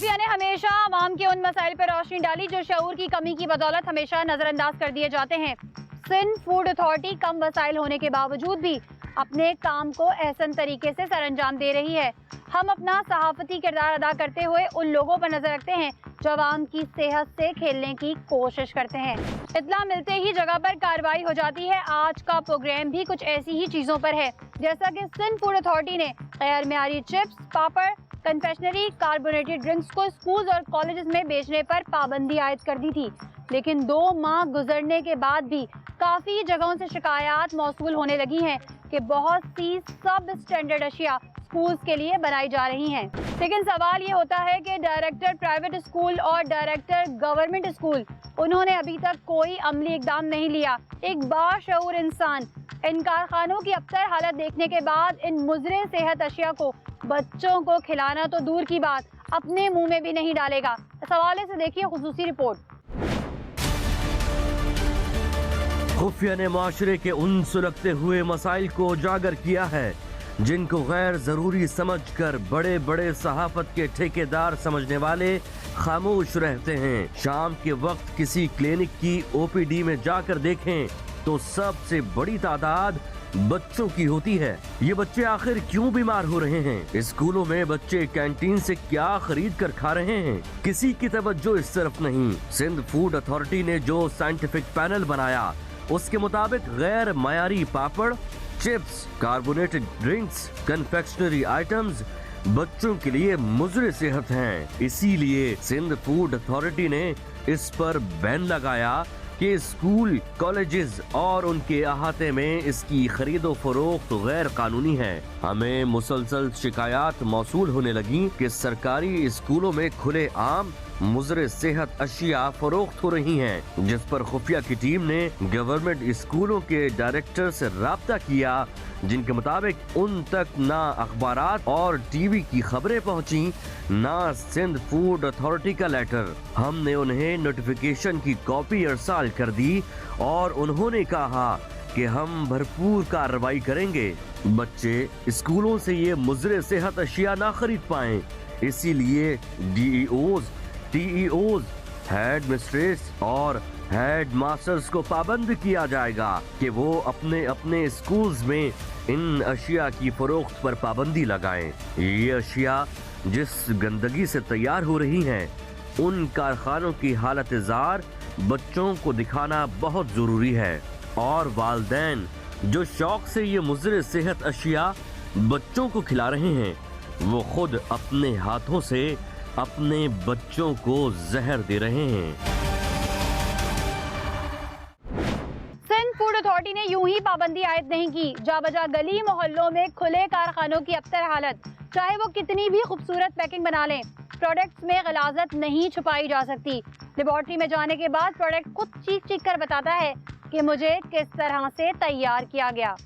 खुफिया ने हमेशा आवाम के उन मसाइल पर रोशनी डाली जो शऊर की कमी की बदौलत हमेशा नजरअंदाज कर दिए जाते हैं। सिंध फूड अथॉरिटी कम वसाइल होने के बावजूद भी अपने काम को एहसन तरीके से सरअंजाम दे रही है। हम अपना सहाफती किरदार अदा करते हुए उन लोगों पर नजर रखते हैं जो आवाम की सेहत से खेलने की कोशिश करते हैं। इत्तला मिलते ही जगह पर कार्रवाई हो जाती है। आज का प्रोग्राम भी कुछ ऐसी ही चीजों पर है, जैसा कि सिंध फूड अथॉरिटी ने गैर मेयारी चिप्स, पापड़, कन्फेक्शनरी, कार्बोनेटेड ड्रिंक्स को स्कूल और कॉलेजेस में बेचने पर पाबंदी आयद कर दी थी। लेकिन 2 माह गुजरने के बाद भी काफी जगहों से शिकायत मौसूल होने लगी हैं कि बहुत सी सब स्टैंडर्ड अशिया स्कूल्स के लिए बनाई जा रही हैं। लेकिन सवाल ये होता है कि डायरेक्टर प्राइवेट स्कूल और डायरेक्टर गवर्नमेंट स्कूल, उन्होंने अभी तक कोई अमली इकदाम नहीं लिया। एक बाशऊर इंसान इन कारखानों की अबतर हालत देखने के बाद इन मुजरे सेहत अशिया को बच्चों को खिलाना तो दूर की बात, अपने मुंह में भी नहीं डालेगा। इस हवाले से देखिए खुसूसी रिपोर्ट। खुफिया ने माशरे के उन सुलगते हुए मसाइल को उजागर किया है जिनको गैर जरूरी समझकर बड़े बड़े सहाफत के ठेकेदार समझने वाले खामोश रहते हैं। शाम के वक्त किसी क्लिनिक की ओपीडी में जाकर देखें तो सबसे बड़ी तादाद बच्चों की होती है। ये बच्चे आखिर क्यों बीमार हो रहे हैं? स्कूलों में बच्चे कैंटीन से क्या खरीद कर खा रहे हैं? किसी की तवज्जो इस तरफ नहीं। सिंध फूड अथॉरिटी ने जो साइंटिफिक पैनल बनाया उसके मुताबिक गैर मयारी papad, chips, carbonated drinks, confectionery items बच्चों के लिए मुजरे सेहत हैं। इसीलिए सिंध फूड अथॉरिटी ने इस पर बैन लगाया कि स्कूल, कॉलेजेस और उनके अहाते में इसकी खरीदो फरोख्त गैर कानूनी है। हमें मुसलसल शिकायत मौसूल होने लगी कि सरकारी स्कूलों में खुले आम मुजरे सेहत अशिया फरोख्त हो रही हैं, जिस पर खुफिया की टीम ने गवर्नमेंट स्कूलों के डायरेक्टर से राब्ता किया, जिनके मुताबिक उन तक ना अखबारात और टीवी की खबरें पहुंची, ना सिंध फूड अथॉरिटी का लेटर। हमने उन्हें नोटिफिकेशन की कॉपी अरसाल कर दी और उन्होंने कहा कि हम भरपूर कार्रवाई करेंगे। बच्चे स्कूलों से ये मुजरे सेहत अशिया ना खरीद पाएं, इसीलिए DEOs, TEOs, हेड मिस्ट्रेस और हेड मास्टर्स को पाबंद किया जाएगा कि वो अपने अपने स्कूल्स में इन अशिया की फरोख्त पर पाबंदी लगाएं। ये अशिया जिस गंदगी से तैयार हो रही हैं, उन कारखानों की हालत जार बच्चों को दिखाना बहुत जरूरी है और वालिदैन जो शौक से ये मुजरे सेहत अशिया बच्चों को खिला रहे हैं, वो खुद अपने हाथों से अपने बच्चों को जहर दे रहे हैं। सिंध फूड अथॉरिटी ने यूं ही पाबंदी आयद नहीं की। जा बजा गली मोहल्लों में खुले कारखानों की अबतर हालत, चाहे वो कितनी भी खूबसूरत पैकिंग बना लें, प्रोडक्ट्स में गलाजत नहीं छुपाई जा सकती। लेबोरेटरी में जाने के बाद प्रोडक्ट खुद चीख चीख कर बताता है कि मुझे किस तरह से तैयार किया गया।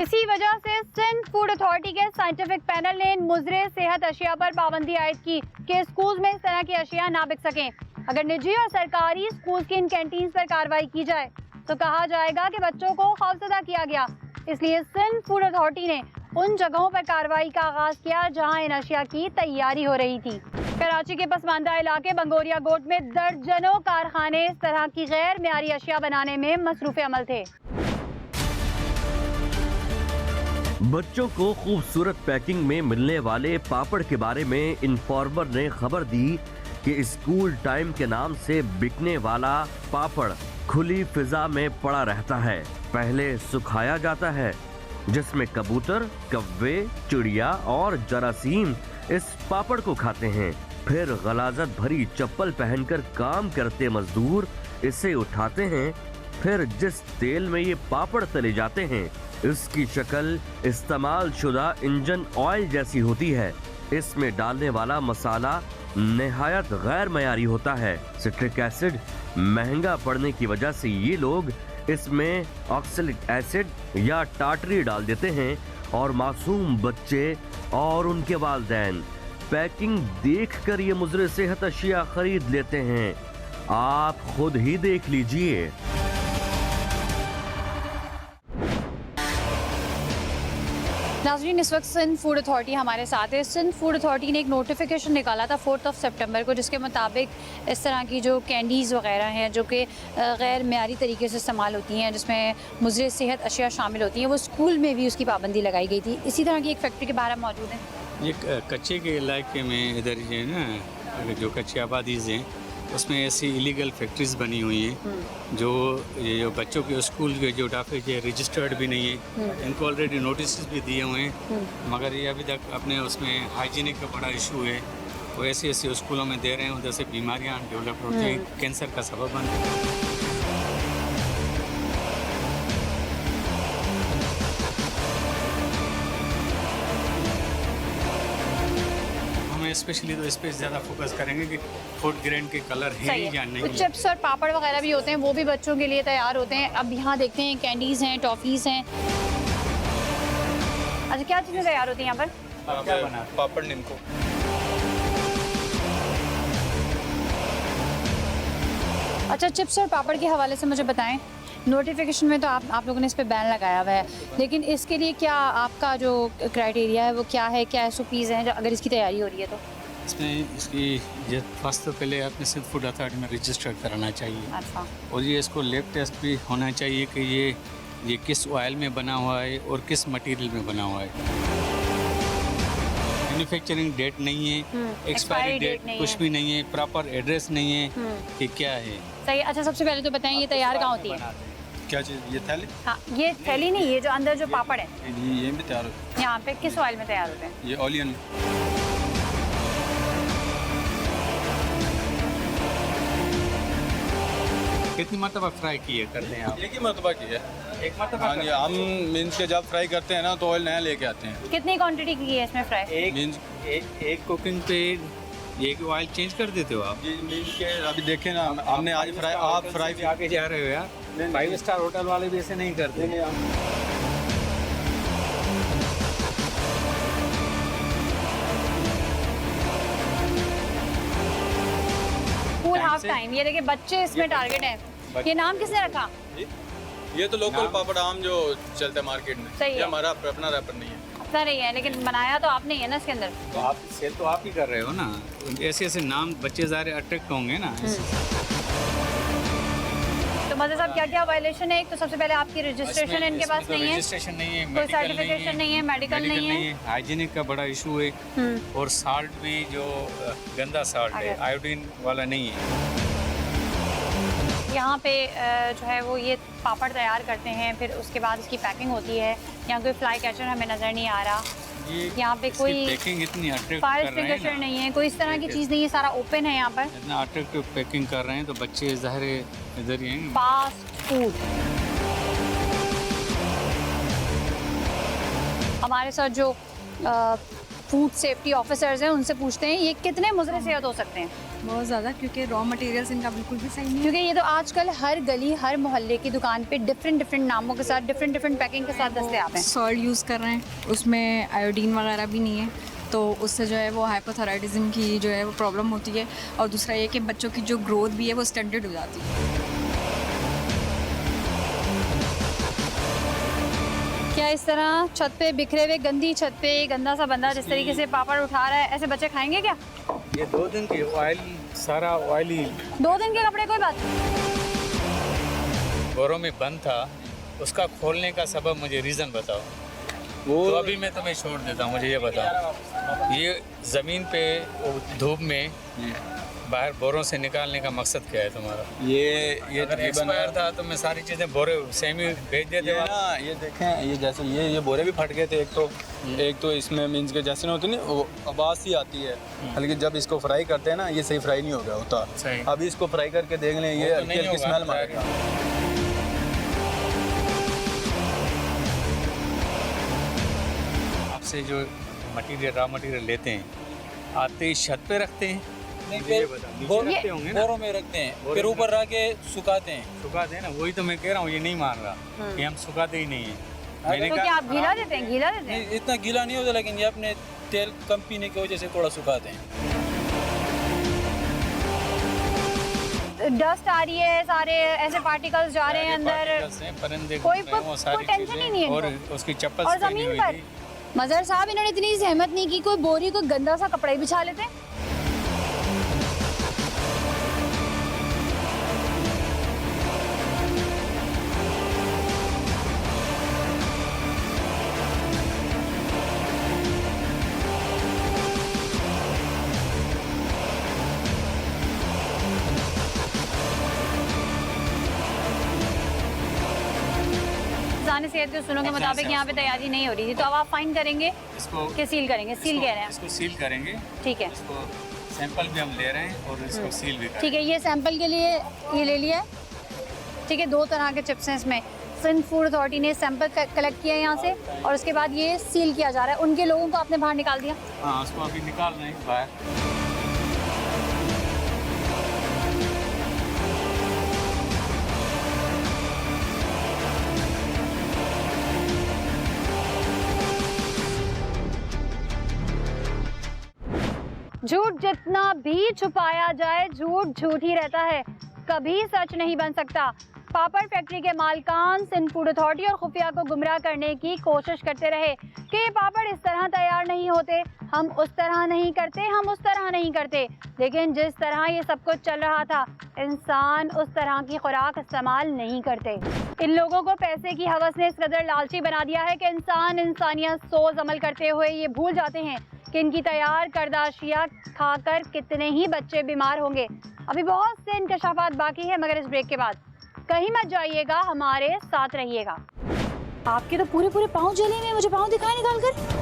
इसी वजह से सिंध फूड अथॉरिटी के साइंटिफिक पैनल ने इन मुजरे सेहत अशिया पर पाबंदी आयद की कि स्कूल में इस तरह की अशिया ना बिक सकें। अगर निजी और सरकारी स्कूल की इन कैंटीन पर कार्रवाई की जाए तो कहा जाएगा कि बच्चों को खौफजदा किया गया। इसलिए सिंध फूड अथॉरिटी ने उन जगहों पर कार्रवाई का आगाज किया जहां इन अशिया की तैयारी हो रही थी। कराची के पसमानदा इलाके बंगोरिया गोट में दर्जनों कारखाने इस तरह की गैर मेयारी अशिया बनाने में मसरूफ अमल थे। बच्चों को खूबसूरत पैकिंग में मिलने वाले पापड़ के बारे में इन्फॉर्मर ने खबर दी कि स्कूल टाइम के नाम से बिकने वाला पापड़ खुली फिजा में पड़ा रहता है। पहले सुखाया जाता है, जिसमें कबूतर, कव्वे, चिड़िया और जरासीम इस पापड़ को खाते हैं। फिर गलाजत भरी चप्पल पहनकर काम करते मजदूर इसे उठाते हैं। फिर जिस तेल में ये पापड़ तले जाते हैं, इसकी शक्ल इस्तेमाल शुदा इंजन ऑयल जैसी होती है। इसमें डालने वाला मसाला निहायत गैर मयारी होता है। सिट्रिक एसिड महंगा पड़ने की वजह से ये लोग इसमें ऑक्सैलिक एसिड या टाटरी डाल देते हैं और मासूम बच्चे और उनके वालिदैन पैकिंग देखकर ये मुजरे सेहत अशिया खरीद लेते हैं। आप खुद ही देख लीजिए। नाज़रीन, इस वक्त सिंध फूड अथॉरिटी हमारे साथ है। सिंध फूड अथॉरिटी ने एक नोटिफिकेशन निकाला था 4 सितंबर को, जिसके मुताबिक इस तरह की जो कैंडीज़ वगैरह हैं जो कि गैर मेयारी तरीके से इस्तेमाल होती हैं, जिसमें मुज़र सेहत अशिया शामिल होती हैं, वो स्कूल में भी उसकी पाबंदी लगाई गई थी। इसी तरह की एक फैक्ट्री के बाहर हम मौजूद हैं। ये कच्चे के इलाके में इधर जो है ना, जो कच्ची आबादीज़ हैं उसमें ऐसी इलीगल फैक्ट्रीज बनी हुई हैं जो ये जो बच्चों के स्कूल के जो डाफे ये रजिस्टर्ड भी नहीं है। इनको ऑलरेडी नोटिस भी दिए हुए हैं, मगर ये अभी तक अपने उसमें हाइजीनिक का बड़ा इशू है। वो ऐसे ऐसे स्कूलों में दे रहे हैं, उधर से बीमारियाँ डेवलप होती हैं, कैंसर का सबब बनता है। स्पेशली तो इस पे ज़्यादा फोकस करेंगे कि फूड ग्रेन के कलर हैं या नहीं। चिप्स और पापड़ वगैरह भी होते हैं, वो भी बच्चों के लिए तैयार होते हैं। अब यहाँ देखते हैं कैंडीज़ हैं, टॉफ़ीज़ हैं। अच्छा, क्या चीज़ें तैयार होती हैं यहाँ पर? क्या बना? पापड़ निम्को। अच्छा, चिप्स और पापड़ के हवाले से मुझे बताएं। नोटिफिकेशन में तो आप लोगों ने इस पे बैन लगाया हुआ है, लेकिन इसके लिए क्या आपका जो क्राइटेरिया है वो क्या है, क्या SOPs हैं अगर इसकी तैयारी हो रही है तो? इसमें इसकी फर्स्ट तो पहले आपने सिंध फूड अथॉरिटी में रजिस्टर्ड कराना चाहिए। अच्छा। और ये इसको लैब टेस्ट भी होना चाहिए कि ये किस ऑयल में बना हुआ है और किस मटेरियल में बना हुआ है। मैन्युफैक्चरिंग डेट नहीं है, एक्सपायरी डेट कुछ भी नहीं है, प्रॉपर एड्रेस नहीं है कि क्या है। सही। अच्छा, सबसे पहले तो बताएं ये तैयार कहाँ होती है? क्या चीज़? ये थैली? हाँ, ये थैली नहीं, ये जो अंदर जो पापड़ है ये भी तैयार होता है। यहाँ पे किस ऑयल में तैयार होते हैं? ये ऑलियन। कितनी मरतबा फ्राई किए करते हैं आप? एक ही मरतबा की है। एक मरतबा। हाँ जी, हम मीन्स के जब फ्राई करते हैं ना तो ऑयल नया लेके आते हैं। कितनी क्वांटिटी की है इसमें फ्राई? एक कुकिंग पे ये ऑयल चेंज कर देते हो आप? ये मीन्स के अभी देखें ना, हमने आज फ्राई, आप फ्राई आगे जा रहे हो यार। 5 स्टार होटल वाले भी ऐसे नहीं करते। Full half time. ये देखिए बच्चे इसमें टारगेट है। ये नाम किसने रखा? ये तो लोकल पापड़ आम जो चलता है मार्केट में। सही है। ये हमारा अपना रैपर नहीं है। अपना नहीं है, लेकिन बनाया तो आपने ही है ना इसके अंदर। तो आप सेल तो आप ही कर रहे हो ना, ऐसे ऐसे नाम बच्चे ज़्यादा अट्रैक्ट होंगे ना। तो मज़े साहब, क्या क्या वायलेशन है? एक तो सबसे पहले आपकी रजिस्ट्रेशन इनके पास नहीं है, रजिस्ट्रेशन नहीं है, कोई सर्टिफिकेशन नहीं है, मेडिकल नहीं है, हाइजीनिक का बड़ा इशू है, और साल्ट भी जो गंदा साल्ट है, आयोडीन वाला नहीं है। यहाँ पे जो है वो ये पापड़ तैयार करते हैं, फिर उसके बाद इसकी पैकिंग होती है। यहाँ कोई फ्लाई कैचर हमें नज़र नहीं आ रहा। यहाँ पे कोई पैकिंग इतनी अट्रैक्ट फायर कर रहे हैं एक्सटिंग्विशर नहीं है, कोई इस तरह की चीज़ नहीं है, सारा ओपन है यहाँ पर। इतना अट्रैक्टिव पैकिंग कर रहे हैं तो बच्चे ज़ाहिर इधर ही हैं। Fast food. हमारे साथ जो फूड सेफ्टी ऑफिसर्स हैं उनसे पूछते हैं ये कितने मुज़र सेहत हो सकते हैं? बहुत ज़्यादा, क्योंकि रॉ मटेरियल्स इनका बिल्कुल भी सही नहीं है। क्योंकि ये तो आजकल हर गली हर मोहल्ले की दुकान पे डिफरेंट नामों के साथ डिफरेंट पैकिंग के साथ दस्तयाब हैं। सॉल्ट यूज़ कर रहे हैं, उसमें आयोडीन वगैरह भी नहीं है, तो उससे जो है वो हाइपोथायराइडिज्म की जो है वो प्रॉब्लम होती है। और दूसरा ये कि बच्चों की जो ग्रोथ भी है वो स्टंटेड हो जाती है। क्या इस तरह छत पे बिखरे हुए गंदी छत पे गंदा सा बंदा जिस तरीके से पापड़ उठा रहा है, ऐसे बच्चे खाएंगे क्या? ये 2 दिन की ऑयल, सारा ऑयली। 2 दिन के कपड़े कोई बात नहीं। बोरों में बंद था, उसका खोलने का सबब मुझे रीज़न बताओ। वो तो अभी मैं तुम्हें छोड़ देता हूँ, मुझे ये बताओ, ये ज़मीन पे धूप में बाहर बोरों से निकालने का मकसद क्या है तुम्हारा? ये अगर एक्सपायर था तो मैं सारी चीज़ें बोरे सेमी भेज देते। ये ना, ये देखें, ये जैसे ये बोरे भी फट गए थे। एक तो इसमें मीन्स के जैसे ना होती नहीं, वो आवाज़ सी आती है, बल्कि जब इसको फ्राई करते हैं ना ये सही फ्राई नहीं हो गया होता। सही। अभी इसको फ्राई करके देख लें, ये हल्की हल्की स्मेल मारेगा। आपसे जो मटेरियल रॉ मटेरियल लेते हैं, आते ही छत पे रखते हैं? बोरों में रखते हैं, फिर ऊपर रख के सुखाते हैं। सुखाते हैं ना, वही तो मैं कह रहा हूँ, ये नहीं मान रहा कि हम सुखाते ही नहीं है। मैंने तो क्या आप गीला देते हैं? गीला देते हैं? इतना गीला नहीं होता, लेकिन ये अपने तेल कम पीने की वजह से थोड़ा सुखाते हैं। डस्ट आ रही है, सारे ऐसे पार्टिकल्स जा रहे हैं अंदर, परिंदे कोई घूम रहे हैं, वो सारी टेंशन ही नहीं है चीज़ें। और इनको। उसकी चप्पल और पहनी ज़मीन हुई पर? थी, मजहर साहब, इन्होंने इतनी सहमत नहीं की, कोई बोरी को गंदा सा कपड़ा ही बिछा लेते। सेहत के सुनों के मुताबिक यहाँ पे तैयारी नहीं हो रही थी, तो अब आप फाइन करेंगे इसको कि सील करेंगे? सील कह रहे हैं, इसको सील करेंगे। ठीक है, इसको सैंपल भी हम ले रहे हैं और इसको सील भी ठीक है। ये सैंपल के लिए ये ले लिया है, ठीक है। 2 तरह के चिप्स हैं इसमें। सिंध फूड अथॉरिटी ने सैंपल कलेक्ट किया है यहाँ से, और उसके बाद ये सील किया जा रहा है। उनके लोगों को आपने बाहर निकाल दिया? हाँ, उसको अभी निकाल रहे हैं बाहर। झूठ जितना भी छुपाया जाए, झूठ झूठ ही रहता है, कभी सच नहीं बन सकता। पापड़ फैक्ट्री के मालिकान सिंध फूड अथॉरिटी और खुफिया को गुमराह करने की कोशिश करते रहे कि ये पापड़ इस तरह तैयार नहीं होते, हम उस तरह नहीं करते, हम उस तरह नहीं करते। लेकिन जिस तरह ये सब कुछ चल रहा था, इंसान उस तरह की खुराक इस्तेमाल नहीं करते। इन लोगों को पैसे की हवस ने इस कदर लालची बना दिया है कि इंसान इंसानियत सोच अमल करते हुए ये भूल जाते हैं कि इनकी तैयार करदा अशिया खाकर कितने ही बच्चे बीमार होंगे। अभी बहुत से इंकशाफात बाकी है, मगर इस ब्रेक के बाद कहीं मत जाइएगा, हमारे साथ रहिएगा। आपके तो पूरे पूरे पाँव जले हुए, मुझे पाँव दिखाए निकाल कर।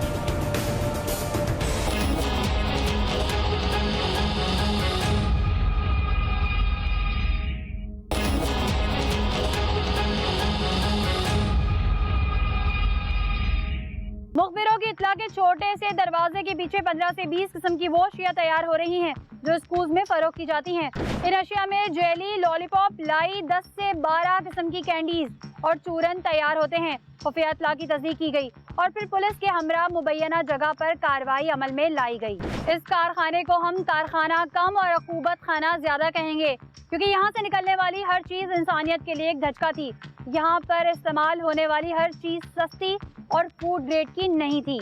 मुखबिरों की इत्तला के छोटे से दरवाजे के पीछे 15 से 20 किस्म की वो अशिया तैयार हो रही हैं जो स्कूल में फरोख्त की जाती हैं। इन अशिया में जेली, लॉलीपॉप, लाई, 10 से 12 किस्म की कैंडीज और चूरन तैयार होते हैं। खुफिया इत्तला की तस्दीक की गई और फिर पुलिस के हमरा मुबैना जगह पर कार्रवाई अमल में लाई गई। इस कारखाने को हम कारखाना कम और अकूबत खाना ज्यादा कहेंगे, क्योंकि यहाँ से निकलने वाली हर चीज इंसानियत के लिए एक धचका थी। यहाँ पर इस्तेमाल होने वाली हर चीज सस्ती और फूड ग्रेड की नहीं थी।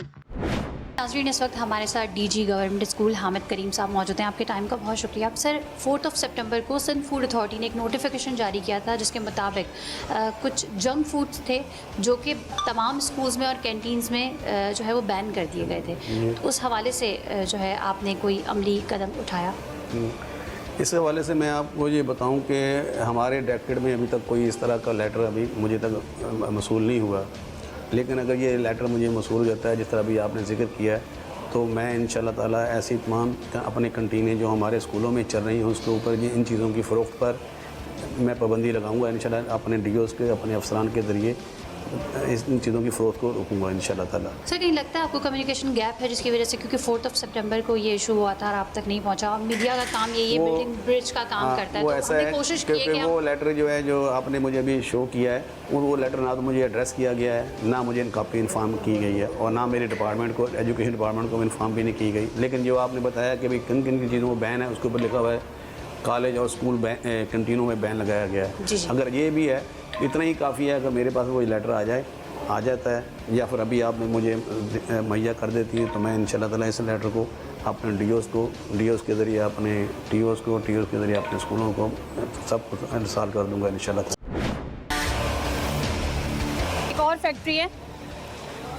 नाज़रीन, इस वक्त हमारे साथ डीजी गवर्नमेंट स्कूल हामिद करीम साहब मौजूद हैं। आपके टाइम का बहुत शुक्रिया। सर, 4 सितंबर को सिंध फूड अथॉरिटी ने एक नोटिफिकेशन जारी किया था जिसके मुताबिक कुछ जंक फूड्स थे जो कि तमाम स्कूल्स में और कैंटीन्स में जो है वो बैन कर दिए गए थे। तो उस हवाले से जो है आपने कोई अमली कदम उठाया? इस हवाले से मैं आपको ये बताऊं कि हमारे डायरेक्टरेट में अभी तक कोई इस तरह का लेटर अभी मुझे तक मसूल नहीं हुआ, लेकिन अगर ये लेटर मुझे मसूल हो जाता है जिस तरह अभी आपने जिक्र किया है, तो मैं इंशाल्लाह ताला ऐसी तमाम अपने कंटीनें जो हमारे स्कूलों में चल रही हैं उसके ऊपर इन चीज़ों की फ़रोख्त पर मैं पाबंदी लगाऊंगा। इंशाल्लाह अपने डीओज़ के, अपने अफसरान के ज़रिए इन चीज़ों की फ़रोख्त को रोकूंगा इंशाल्लाह ताला। सर, कहीं लगता है आपको कम्युनिकेशन गैप है जिसकी वजह से, क्योंकि 4 सितंबर को ये इशू हुआ था और आप तक नहीं पहुंचा? और मीडिया का काम यही है, बिल्डिंग ब्रिज का काम करता है। वो तो ऐसा हमने है कोशिश की है क्योंकि वो लेटर जो है जो आपने मुझे अभी शो किया है, वो लेटर ना तो मुझे एड्रेस किया गया है, ना मुझे कॉपी इन्फॉर्म की गई है, और ना मेरे डिपार्टमेंट को, एजुकेशन डिपार्टमेंट को इन्फॉर्म भी नहीं की गई। लेकिन जो आपने बताया कि भाई किन किन की चीज़ों में बैन है, उसके ऊपर लिखा हुआ है कॉलेज और स्कूल कैंटीनों में बैन लगाया गया है। अगर ये भी है, इतना ही काफ़ी है। अगर मेरे पास वो लेटर आ जाता है या फिर अभी आपने मुझे मुहैया कर देती है, तो मैं इंशाल्लाह ताला इस लेटर को अपने डीओज़ के ज़रिए, अपने टीओज़ के ज़रिए अपने स्कूलों को सब कुछ इंसाल कर दूँगा इंशाल्लाह। एक और फैक्ट्री है,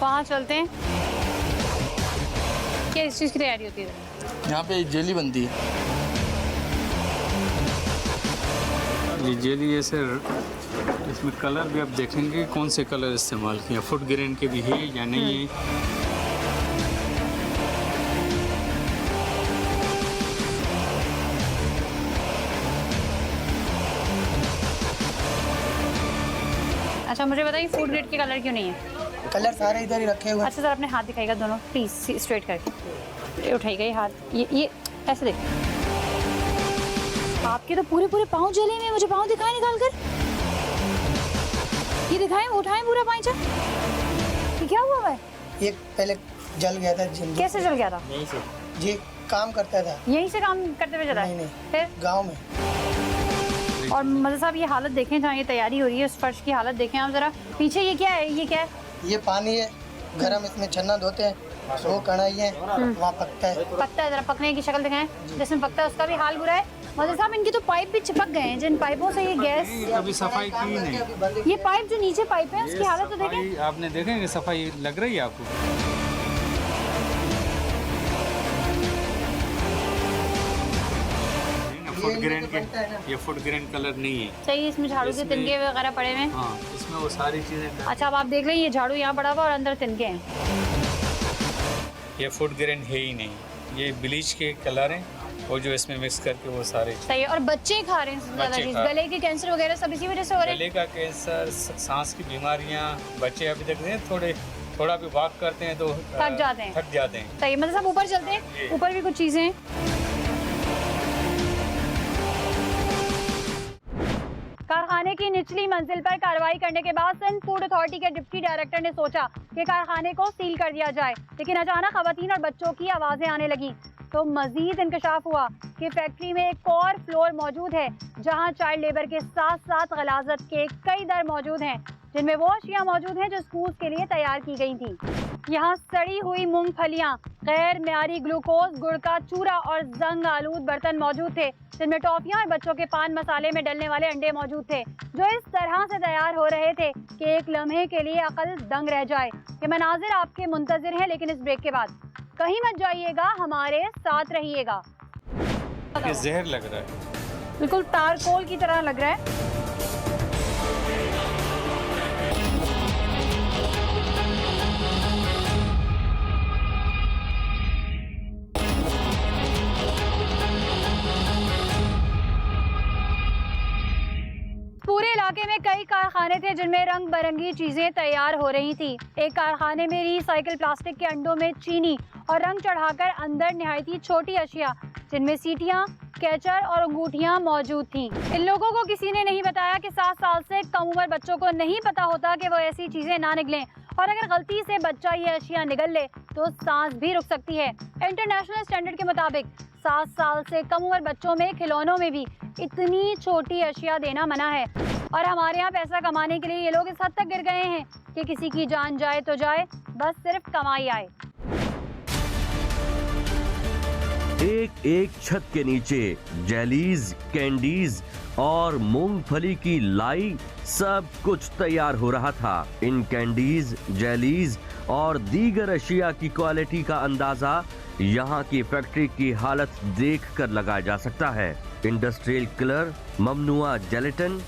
वहाँ चलते हैं। क्या इस चीज़ की तैयारी होती है? यहाँ पे जेली बनती है। ये जेली है सर, इसमें कलर भी आप देखेंगे कौन से कलर इस्तेमाल किए, फूड ग्रेन के भी है या नहीं है। अच्छा, मुझे बताइए फूड ग्रेड के कलर क्यों नहीं है? कलर सारे इधर ही रखे हुए हैं। अच्छा सर, अपने हाथ दिखाइएगा दोनों प्लीज़, स्ट्रेट करके उठाइएगा ये हाथ, ये ऐसे देखिए। आपके तो पूरे पूरे पाँव जले हुए, मुझे पाँव दिखाए निकाल कर। ये दिखाएं, उठाएं पूरा पाँचा। ये क्या हुआ है? ये पहले जल गया था। कैसे जल गया था? ये काम करता था, यहीं से काम करते हुए जला? नहीं फिर गांव में। और मज़े साहब, ये हालत देखें जहाँ ये तैयारी हो रही है, उस फर्श की हालत देखें आप ज़रा। पीछे ये क्या है? ये क्या है? ये पानी है, गरम इसमें छन्ना धोते हैं, वो कढ़ाई है वहाँ पकता है। पकता है, जरा पकने की शक्ल दिखाएं। जिसमें पकता है उसका भी हाल बुरा है। मौलवी साहब, इनकी तो पाइप भी चिपक गए हैं, जिन पाइपों से ये गैस, कभी सफाई की नहीं। ये पाइप जो नीचे पाइप है उसकी हालत तो देखें। सफाई आपने देखे कि सफाई लग रही है आपको? फुट ग्रेन के, ये फुट ग्रेन कलर नहीं है। सही, इसमें झाड़ू के तिनके वगैरह पड़े हुए हैं। हाँ, इसमें वो सारी चीजें। अच्छा, अब आप देख रहे हैं ये झाड़ू यहाँ पड़ा हुआ और अंदर तिनके हैं। ये फुट ग्रेन है ही नहीं, ये ब्लीच के कलर हैं और जो इसमें मिक्स करके वो सारे। सही है। और बच्चे खा रहे हैं सबसे ज्यादा बच्चे चीज, खा- गले के कैंसर वगैरह सब इसी वजह से हो रहे हैं। गले का कैंसर, सांस की बीमारियां, बच्चे अभी तक थोड़ा भी वॉक करते हैं तो थक जाते हैं। थक जाते हैं। सही है। मतलब सब ऊपर चलते हैं, ऊपर भी कुछ चीजें हैं। कारखाने की निचली मंजिल पर कार्रवाई करने के बाद सिंध फूड अथॉरिटी के डिप्टी डायरेक्टर ने सोचा कि कारखाने को सील कर दिया जाए, लेकिन अचानक खवातीन और बच्चों की आवाजें आने लगी तो मजीद इंकशाफ हुआ कि फैक्ट्री में एक और फ्लोर मौजूद है जहां चाइल्ड लेबर के साथ साथ गलाजत के कई दर मौजूद हैं, जिनमें वो अशिया मौजूद हैं जो स्कूल के लिए तैयार की गई थी। यहाँ सड़ी हुई मूंगफलियां, गैर मियारी ग्लूकोज, गुड़ का चूरा और जंग आलूद बर्तन मौजूद थे, जिनमें टॉफियां और बच्चों के पान मसाले में डलने वाले अंडे मौजूद थे, जो इस तरह से तैयार हो रहे थे कि एक लम्हे के लिए अकल दंग रह जाए। ये मनाजिर आपके मुंतजिर हैं, लेकिन इस ब्रेक के बाद कहीं मत जाइएगा, हमारे साथ रहिएगा। ये जहर लग रहा है, बिल्कुल तारकोल की तरह लग रहा है। पूरे इलाके में कई कारखाने थे जिनमें रंग बिरंगी चीजें तैयार हो रही थी। एक कारखाने में रिसाइकिल प्लास्टिक के अंडों में चीनी और रंग चढ़ाकर अंदर निहायती छोटी अशिया, जिनमें सीटियां, कैचर और अंगूठियां मौजूद थीं। इन लोगों को किसी ने नहीं बताया कि 7 साल से कम उम्र बच्चों को नहीं पता होता कि वो ऐसी चीजें ना निगलें, और अगर गलती से बच्चा ये अशिया निगल ले तो सांस भी रुक सकती है। इंटरनेशनल स्टैंडर्ड के मुताबिक 7 साल से कम उम्र बच्चों में खिलौनों में भी इतनी छोटी अशिया देना मना है, और हमारे यहाँ पैसा कमाने के लिए ये लोग इस हद तक गिर गए हैं कि किसी की जान जाए तो जाए, बस सिर्फ कमाई आए। एक एक छत के नीचे जेलीज, कैंडीज और मूंगफली की लाई, सब कुछ तैयार हो रहा था। इन कैंडीज, जेलीज और दीगर अशिया की क्वालिटी का अंदाजा यहाँ की फैक्ट्री की हालत देखकर लगाया जा सकता है। इंडस्ट्रियल कलर, ममनुआ जेलेटिन,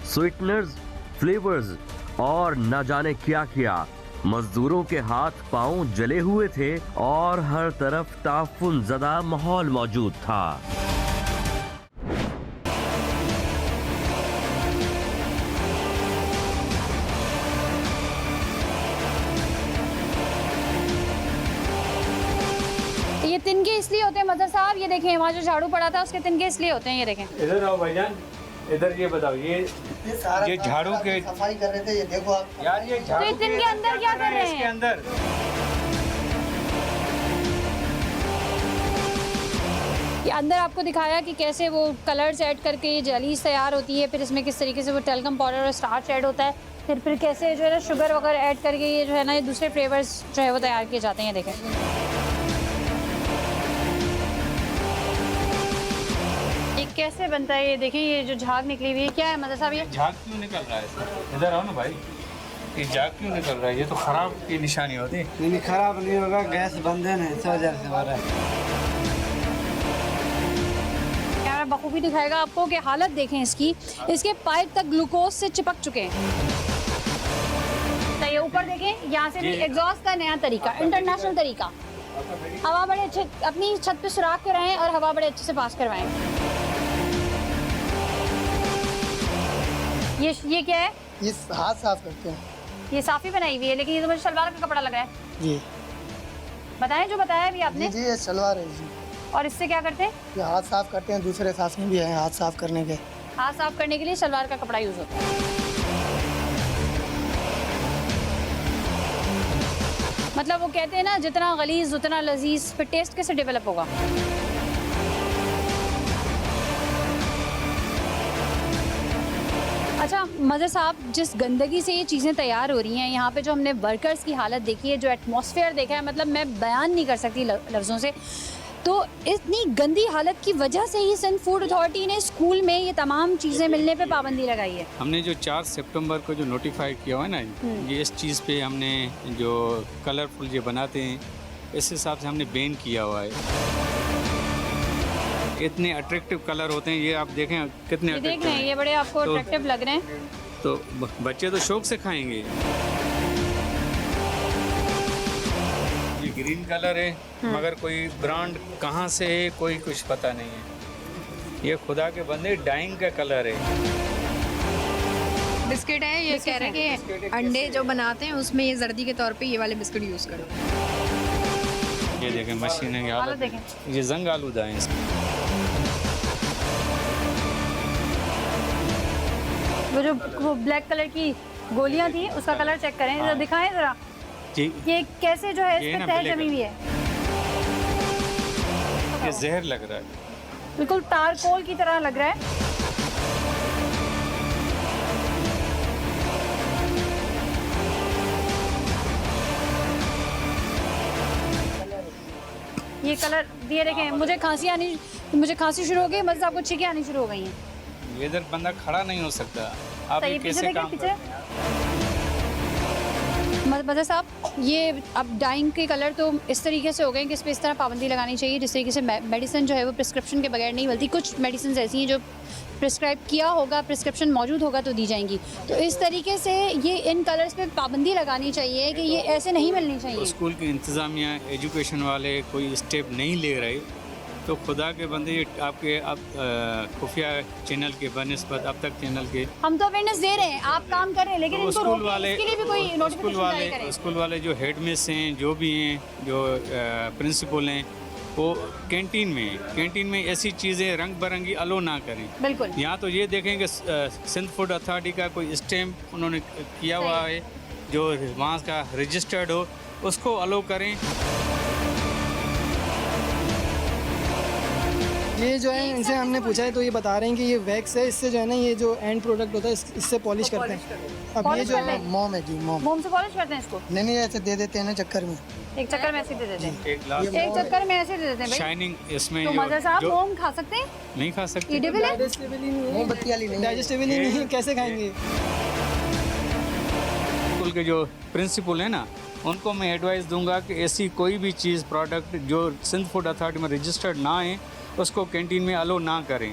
स्वीटनर्स, फ्लेवर्स और न जाने क्या क्या। मजदूरों के हाथ पांव जले हुए थे और हर तरफ ताफुन ज़दा माहौल मौजूद था। ये तिनके इसलिए होते हैं मदर साहब, ये देखें वहाँ जो झाड़ू पड़ा था उसके तिनके इसलिए होते हैं, ये देखें। इधर आओ भाईजान, इधर ये बताओ, ये सारा ये झाड़ू के सफाई कर रहे थे, ये देखो आप। यार ये झाड़ू तो इतने के अंदर क्या कर रहे हैं? इसके अंदर ये अंदर आपको दिखाया कि कैसे वो कलर्स ऐड करके ये जेलीज तैयार होती है, फिर इसमें किस तरीके से वो टेल्कम पाउडर और स्टार्च ऐड होता है, फिर कैसे जो है ना शुगर वगैरह ऐड करके ये जो है ना ये दूसरे फ्लेवर्स जो है वो तैयार किए जाते हैं। ये देखें, ये कैसे बनता है, ये देखें, ये जो झाग निकली हुई है क्या है मदर साहब? ये झाग क्यों निकल रहा है सर? इधर आओ ना भाई, ये झाग क्यों निकल रहा है? ये तो खराब की निशानी होती है। नहीं खराब नहीं होगा, गैस बंद है ना, इस वजह से हो रहा है। कैमरा बखूबी दिखाएगा आपको कि हालत देखें इसकी, इसके पाइप तक ग्लूकोज से चिपक चुके हैं। तो ये ऊपर देखें, यहाँ से भी एग्जॉस्ट का नया तरीका, इंटरनेशनल तरीका। हवा बड़े अच्छे, अपनी छत पे सुराख कराएं और हवा बड़े अच्छे से पास करवाएं। ये क्या है? ये हाथ साफ करते हैं। ये साफी बनाई हुई है, लेकिन ये तो मुझे सलवार का कपड़ा लग रहा है। जी बताएं जो बताया अभी आपने। जी, ये सलवार है जी। और इससे क्या करते हैं? ये हाथ साफ करते हैं, दूसरे साथ में भी है हाथ साफ करने के। हाथ साफ करने के लिए सलवार का कपड़ा यूज होता है। मतलब वो कहते हैं ना, जितना गलीज उतना लजीज, फिर टेस्ट कैसे डेवलप होगा? अच्छा मज़र साहब, जिस गंदगी से ये चीज़ें तैयार हो रही हैं, यहाँ पे जो हमने वर्कर्स की हालत देखी है, जो एटमॉस्फेयर देखा है, मतलब मैं बयान नहीं कर सकती लफ्ज़ों से। तो इतनी गंदी हालत की वजह से ही सिंध फूड अथॉरिटी ने स्कूल में ये तमाम चीज़ें मिलने पे पाबंदी लगाई है। हमने जो 4 सितंबर को जो नोटिफाई किया हुआ है ना, ये इस चीज़ पे हमने जो कलरफुल ये बनाते हैं, इस हिसाब से हमने बैन किया हुआ है। इतने अट्रैक्टिव कलर होते हैं, ये आप देखें कितने ये देख अट्रैक्टिव रहे हैं, ये बड़े आपको तो- अट्रैक्टिव लग रहे हैं। तो बच्चे तो शौक से खाएंगे। ये ग्रीन कलर है, मगर कोई ब्रांड कहाँ से है कोई कुछ पता नहीं है। ये खुदा के बंदे डाइंग का कलर है। बिस्किट है, ये कह रहे हैं कि अंडे जो बनाते हैं उसमें ये जर्दी के तौर पे ये वाले बिस्किट यूज़ करो। ये देखें मशीन की आलू हालत, देखें। ये जंग आलूदा है इसमें। वो ब्लैक कलर की गोलियां थी, उसका कलर चेक करें, जरा दिखाएं जरा। जी, ये कैसे जो है ये इस ना पे तह black जमी हुई है, ये जहर लग रहा है। बिल्कुल तारकोल की तरह लग रहा है। ये कलर ये देखें, मुझे खांसी शुरू हो गई, मज़े आपको छींकें आनी शुरू हो गई हैं। ये इधर बंदा खड़ा नहीं हो सकता। आप सही, ये पीछे कैसे देखिए, काम पीछे। करते हैं? मदर साहब, ये अब डाइंग के कलर तो इस तरीके से हो गए कि इस पर इस तरह पाबंदी लगानी चाहिए जिस तरीके से मेडिसिन जो है वो प्रिस्क्रिप्शन के बगैर नहीं मिलती। कुछ मेडिसिन ऐसी हैं जो प्रिस्क्राइब किया होगा, प्रिस्क्रिप्शन मौजूद होगा तो दी जाएंगी। तो इस तरीके से ये इन कलर्स पे पाबंदी लगानी चाहिए कि ये ऐसे नहीं मिलनी चाहिए। स्कूल की इंतज़ामिया, एजुकेशन वाले कोई स्टेप नहीं ले रहे, तो खुदा के बंदे ये आपके अब खुफिया चैनल के बनस्बत अब तक चैनल के हम तो अवेयरनेस दे रहे हैं, आप काम कर रहे हैं, लेकिन तो इनको स्कूल रोकें, वाले इसके लिए भी कोई नोटिफिकेशन जारी करें। स्कूल वाले जो हेड मिस हैं, जो भी हैं, जो प्रिंसिपल हैं, वो कैंटीन में ऐसी चीज़ें रंग बिरंगी अलो ना करें। बिल्कुल। यहाँ तो ये देखें कि सिंध फूड अथॉरिटी का कोई स्टैम्प उन्होंने किया हुआ है जो वहाँ का रजिस्टर्ड हो, उसको अलो करें। ये जो है इनसे हमने पूछा है तो ये बता रहे हैं कि ये वैक्स है, इससे जो है ना ये जो एंड प्रोडक्ट होता है इससे पॉलिश करते हैं। अब ये पॉलिश जो करते है हैं? मोम है जी, मोम। मोम से पॉलिश करते हैं इसको? नहीं ऐसे दे देते हैं ना चक्कर में। एक चक्कर में ऐसे दे देते हैं, एक ग्लास एक चक्कर में ऐसे दे देते हैं भाई। शाइनिंग इसमें तो मज़र साहब, जो मोम खा सकते हैं? नहीं खा सकते। एडिबल है? डाइजेस्टेबल ही नहीं है, मोमबत्ती वाली नहीं है। डाइजेस्टेबल ही नहीं है, कैसे खाएंगे? स्कूल के जो प्रिंसिपल हैं ना, उनको मैं एडवाइस दूंगा कि ऐसी कोई भी चीज़ प्रोडक्ट जो सिंध फूड अथॉरिटी में रजिस्टर्ड ना है उसको कैंटीन में अलो ना करें।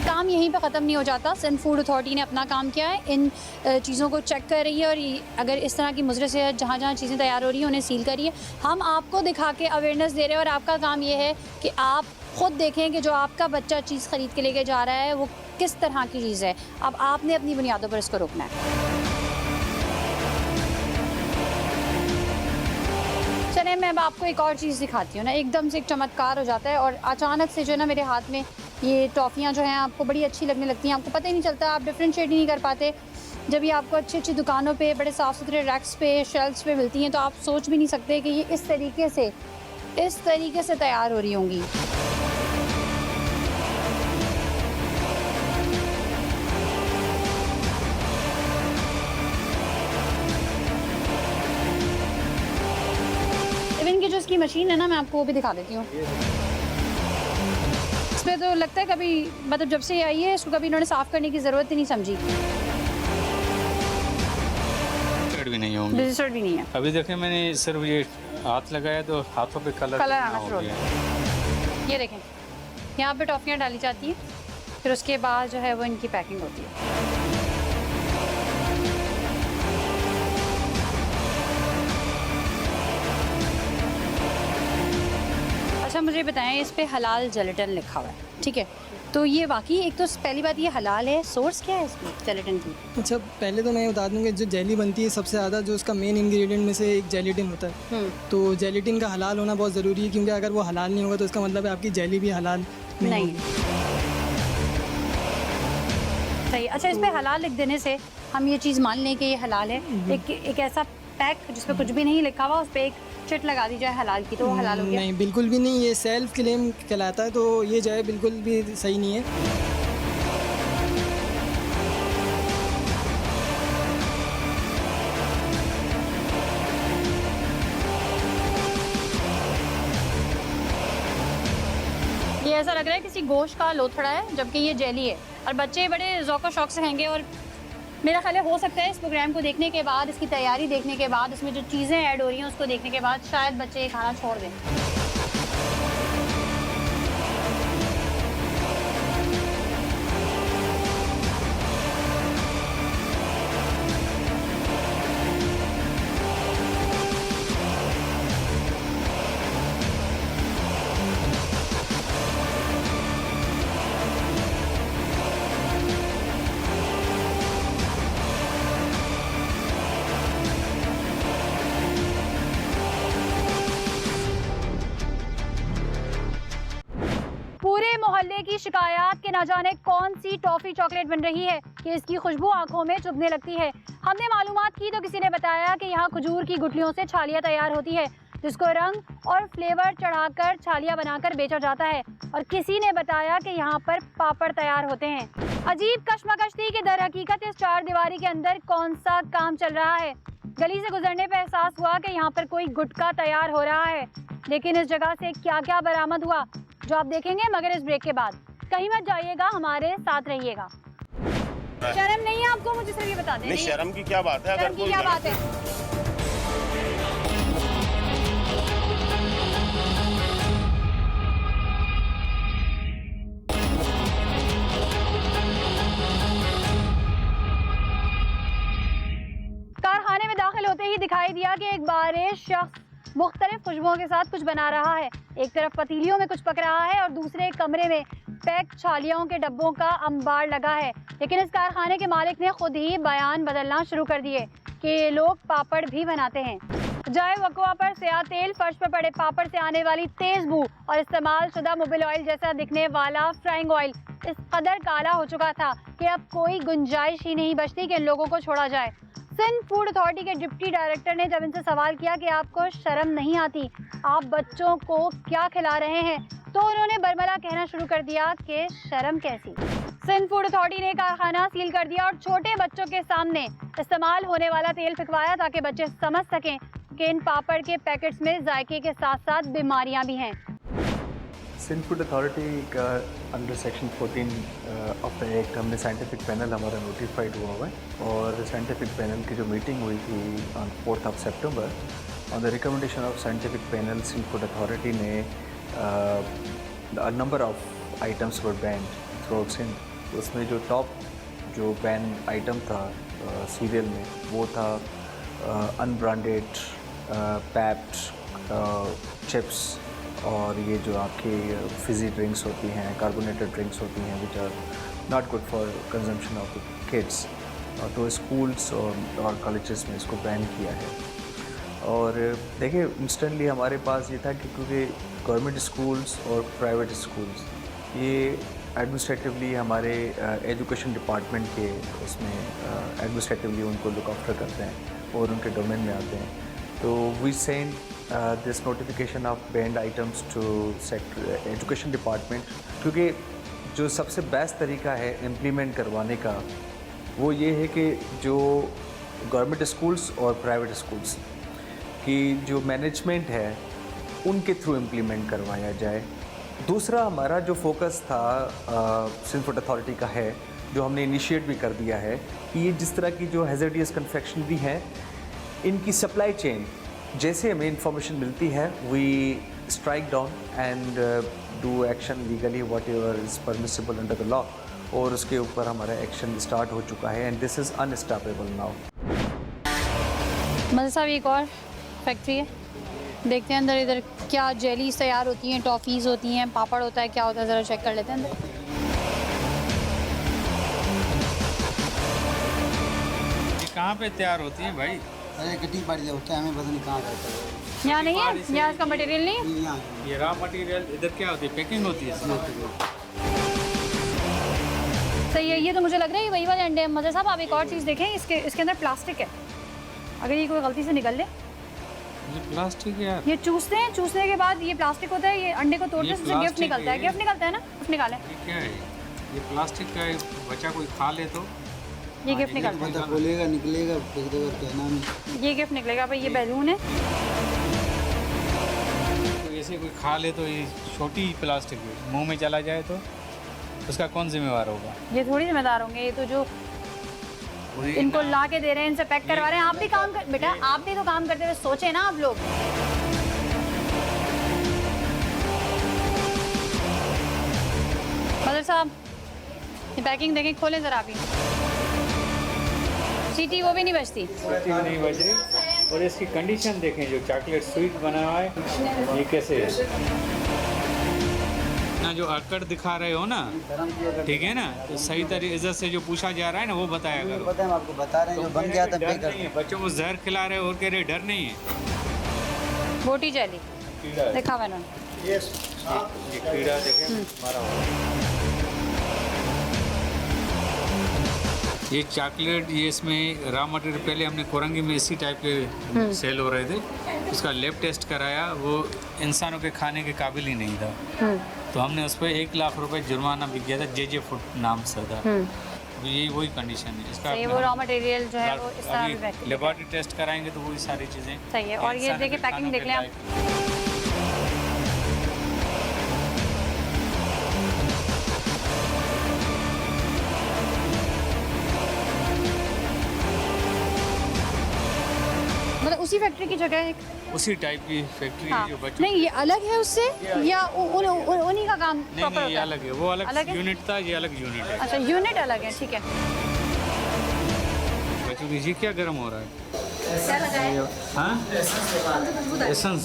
काम यहीं पे ख़त्म नहीं हो जाता। सिंध फूड अथॉरिटी ने अपना काम किया है, इन चीज़ों को चेक कर रही है और अगर इस तरह की मुज़र से जहाँ जहाँ चीज़ें तैयार हो रही हैं उन्हें सील कर रही है। हम आपको दिखा के अवेयरनेस दे रहे हैं और आपका काम ये है कि आप ख़ुद देखें कि जो आपका बच्चा चीज़ ख़रीद के लेके जा रहा है वो किस तरह की चीज़ है। अब आपने अपनी बुनियादों पर इसको रोकना है। चलिए, मैं अब आपको एक और चीज़ दिखाती हूँ ना, एकदम से एक चमत्कार हो जाता है और अचानक से जो है ना मेरे हाथ में ये टॉफ़ियाँ जो हैं आपको बड़ी अच्छी लगने लगती हैं। आपको पता ही नहीं चलता, आप डिफ्रेंशिएट ही नहीं कर पाते। जब ये आपको अच्छी अच्छी दुकानों पे बड़े साफ़ सुथरे रैक्स पे, शेल्फ्स पे मिलती हैं तो आप सोच भी नहीं सकते कि ये इस तरीके से तैयार हो रही होंगी। इवन की जो इसकी मशीन है ना, मैं आपको वो भी दिखा देती हूँ। इसमें तो लगता है कभी, मतलब जब से ये आई है इसको कभी इन्होंने साफ़ करने की ज़रूरत ही नहीं समझी। रजिस्टर्ड भी नहीं होंगे, रजिस्टर्ड भी नहीं है। अभी देखें मैंने सिर्फ ये हाथ लगाया तो हाथों पे कलर आना शुरू हो गया। ये देखें, यहाँ पे टॉफ़ियाँ डाली जाती हैं, फिर उसके बाद जो है वो इनकी पैकिंग होती है। अच्छा, मुझे बताएं, इस पे हलाल जेलेटिन लिखा हुआ है, ठीक है, तो ये वाकई एक तो पहली बात ये हलाल है। सोर्स क्या है इसकी जेलेटिन की? अच्छा, पहले तो मैं बता दूँ कि जो जेली बनती है सबसे ज़्यादा जो उसका मेन इंग्रेडिएंट में से एक जेलेटिन होता है। तो जेलेटिन का हलाल होना बहुत ज़रूरी है, क्योंकि अगर वो हलाल नहीं होगा तो इसका मतलब है आपकी जेली भी हलाल नहीं होगी। सही। अच्छा, इस पे हलाल लिख देने से हम ये चीज़ मान लें कि ये हलाल है, एक ऐसा पैक जिस पे कुछ भी नहीं लिखा हुआ उस पे एक चिट लगा दी जाए हलाल की, तो वो हलाल हो गया? नहीं, बिल्कुल भी नहीं, ये सेल्फ क्लेम कहलाता है, तो ये जो है बिल्कुल भी सही नहीं है। ये ऐसा लग रहा है किसी गोश्त का लोथड़ा है, जबकि ये जेली है और बच्चे बड़े ज़ौक़ शौक़ से खाएंगे। और मेरा ख्याल है हो सकता है इस प्रोग्राम को देखने के बाद, इसकी तैयारी देखने के बाद, इसमें जो चीज़ें ऐड हो रही हैं उसको देखने के बाद शायद बच्चे ये खाना छोड़ दें। पूरे मोहल्ले की शिकायत कि न जाने कौन सी टॉफी चॉकलेट बन रही है कि इसकी खुशबू आंखों में चुभने लगती है। हमने मालूमात की तो किसी ने बताया कि यहाँ खजूर की गुठलियों से छालियाँ तैयार होती है, जिसको रंग और फ्लेवर चढ़ाकर छालियाँ बनाकर बेचा जाता है। और किसी ने बताया कि यहाँ पर पापड़ तैयार होते हैं। अजीब कश्मकश थी कि दर हकीकत इस चार दीवारी के अंदर कौन सा काम चल रहा है। गली से गुजरने पर एहसास हुआ कि यहाँ पर कोई गुटखा तैयार हो रहा है, लेकिन इस जगह से क्या क्या बरामद हुआ जो आप देखेंगे मगर इस ब्रेक के बाद। कहीं मत जाइएगा, हमारे साथ रहिएगा। शर्म नहीं है आपको? मुझे सिर्फ ये बता दें। नहीं, शर्म की क्या बात है? शर्म की क्या बात है? कारखाने में दाखिल होते ही दिखाई दिया कि एक बारिश शख्स मुख्तलिफ खुशबुओं के साथ कुछ बना रहा है। एक तरफ पतीलियों में कुछ पक रहा है और दूसरे कमरे में पैक छालियों के डब्बों का अंबार लगा है। लेकिन इस कारखाने के मालिक ने खुद ही बयान बदलना शुरू कर दिए कि ये लोग पापड़ भी बनाते हैं। जाए वकवा पर स्याह तेल, फर्श पर पड़े पापड़ से आने वाली तेज बू और इस्तेमाल शुदा मोबिल ऑयल जैसा दिखने वाला फ्राइंग ऑयल इस कदर काला हो चुका था कि अब कोई गुंजाइश ही नहीं बचती कि इन लोगों को छोड़ा जाए। सिंध फूड अथॉरिटी के डिप्टी डायरेक्टर ने जब इनसे सवाल किया कि आपको शर्म नहीं आती, आप बच्चों को क्या खिला रहे हैं, तो उन्होंने बरमला कहना शुरू कर दिया कि शर्म कैसी। सिंध फूड अथॉरिटी ने कारखाना सील कर दिया और छोटे बच्चों के सामने इस्तेमाल होने वाला तेल फिकवाया ताकि बच्चे समझ सकें कि इन पापड़ के पैकेट्स में जायके के साथ साथ बीमारियां भी हैं। सिंध फूड अथॉरिटी का under section 14 of the act हमने साइंटिफिक पैनल हमारा नोटिफाइड हुआ है और साइंटिफिक पैनल की जो मीटिंग हुई थी on 4 September on the recommendation of scientific panel, Sindh food authority ने number of items were ban throughout Sindh. उसमें जो टॉप जो बैन आइटम था सीरियल में वो था अनब्रांडेड पैप्ड चिप्स और ये जो आपके फिज़ी ड्रिंक्स होती हैं, कार्बोनेटेड ड्रिंक्स होती हैं which are not good for consumption of kids. तो स्कूल्स और कॉलेजेस में इसको बैन किया है। और देखिए इंस्टेंटली हमारे पास ये था कि क्योंकि गवर्नमेंट स्कूल्स और प्राइवेट स्कूल्स ये एडमिनिस्ट्रेटिवली हमारे एजुकेशन डिपार्टमेंट के उसमें एडमिनिस्ट्रेटिवली उनको लुक आफ्टर करते हैं और उनके डोमेन में आते हैं। तो we send this notification of banned items to sector education department, क्योंकि जो सबसे बेस्ट तरीका है इम्प्लीमेंट करवाने का वो ये है कि जो गवर्नमेंट स्कूल्स और प्राइवेट स्कूल्स की जो मैनेजमेंट है उनके थ्रू इम्प्लीमेंट करवाया जाए। दूसरा हमारा जो फोकस था सिंध फूड अथॉरिटी का है, जो हमने इनिशिएट भी कर दिया है कि ये जिस तरह की जो हैज़ार्डियस कन्फेक्शनरी हैं इनकी सप्लाई चेन जैसे हमें इंफॉर्मेशन मिलती है we strike down and do action legally whatever is permissible under the law, और उसके ऊपर हमारा एक्शन स्टार्ट हो चुका है and this is unstoppable now. मज़े साहब एक और फैक्ट्री है, देखते हैं अंदर इधर क्या जेलीज तैयार होती हैं, टॉफ़ीज़ होती हैं, पापड़ होता है, क्या होता है, ज़रा चेक कर लेते हैं अंदर। कहाँ पे तैयार होती हैं भाई? अरे कितनी बढ़िया होता है, हमें पता नहीं कहाँ करते हैं। यहाँ नहीं है, यहाँ इसका मटेरियल नहीं है। ये रॉ मटेरियल इधर क्या होती है, पैकिंग होती है। सही है, ये तो मुझे लग रहा है वही वाले अंडे। मज़े साहब आप एक और चीज़ देखें, इसके अंदर प्लास्टिक है, अगर ये कोई गलती से निकल ले। ये प्लास्टिक है यार, ये चूसते हैं, चूसने के बाद ये प्लास्टिक होता है, ये अंडे को तोड़ते हैं, उससे गिफ्ट निकलता है। गिफ्ट निकलता है ना, गिफ्ट निकालें। ये क्या है? ये प्लास्टिक का है, बच्चा कोई खा ले तो ये गिफ्ट निकलता है। खोलेगा निकलेगा फेंक देगा, कहना नहीं। ये गिफ्ट निकलेगा भाई, ये बैलून है। तो ये जैसे कोई खा ले तो ये छोटी प्लास्टिक मुंह में चला जाए तो उसका कौन जिम्मेवार होगा? ये थोड़ी जिम्मेदार होंगे, ये तो जो इनको ला के दे रहे हैं, इनसे पैक करवा रहे हैं। आप भी काम कर बेटा, आप भी तो काम करते हुए सोचे ना आप लोग। मदर साहब ये पैकिंग देखें, खोलें जरा आप ही। सीटी वो भी नहीं बचती, सीटी नहीं बच रही। और इसकी कंडीशन देखें, जो चॉकलेट स्वीट बना हुआ है ये कैसे है ना, जो अकड़ दिखा रहे हो ना, ठीक है ना, तो सही तरीके से जो पूछा जा रहा है ना वो बताया करो। पता है, हम आपको बता रहे हैं जो बन गया था पे कर। बच्चों को जहर खिला रहे हो और कह रहे डर नहीं है। बोटी जेली देखा मैंने, ये कीड़ा देखें मारा हुआ। ये चॉकलेट, ये इसमें रॉ मटेरियल पहले हमने कोरंगी में इसी टाइप के सेल हो रहे थे, उसका लैब टेस्ट कराया, वो इंसानों के खाने के काबिल ही नहीं था। तो हमने उस पर 1 लाख रुपए जुर्माना भी किया था, जे फूड नाम से था। यही वही कंडीशन है इसका। ये वो रॉ मटेरियल जो है वो इस तरह लेबोरेटरी टेस्ट कराएंगे तो वही सारी चीज़ें सही है। और ये देखिए पैकिंग देख लें आप, मतलब उसी फैक्ट्री की जगह है, उसी टाइप की फैक्ट्री हाँ। है जो बच्चों। नहीं ये अलग है उससे या उन्हीं का काम नहीं प्रॉपर नहीं, ये अलग है, वो अलग है? यूनिट था, ये अलग यूनिट है। अच्छा यूनिट अलग है, ठीक है। बच्चों की ये क्या गर्म हो रहा है? क्या लगा है? हाँ एसेंस।